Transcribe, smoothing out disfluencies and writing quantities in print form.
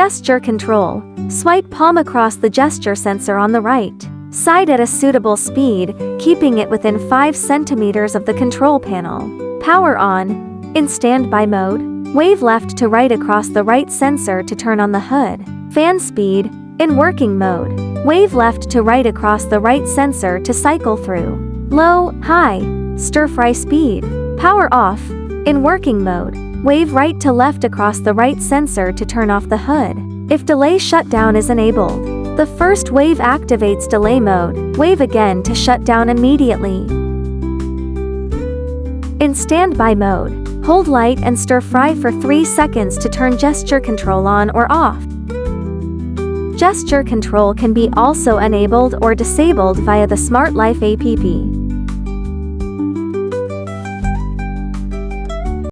Gesture control. Swipe palm across the gesture sensor on the right side at a suitable speed, keeping it within 5 centimeters of the control panel. Power on. In standby mode, wave left to right across the right sensor to turn on the hood. Fan speed. In working mode, wave left to right across the right sensor to cycle through. Low, high, stir-fry speed. Power off. In working mode, wave right to left across the right sensor to turn off the hood. If delay shutdown is enabled, the first wave activates delay mode, wave again to shut down immediately. In standby mode, hold light and stir-fry for 3 seconds to turn gesture control on or off. Gesture control can be also enabled or disabled via the Smart Life app.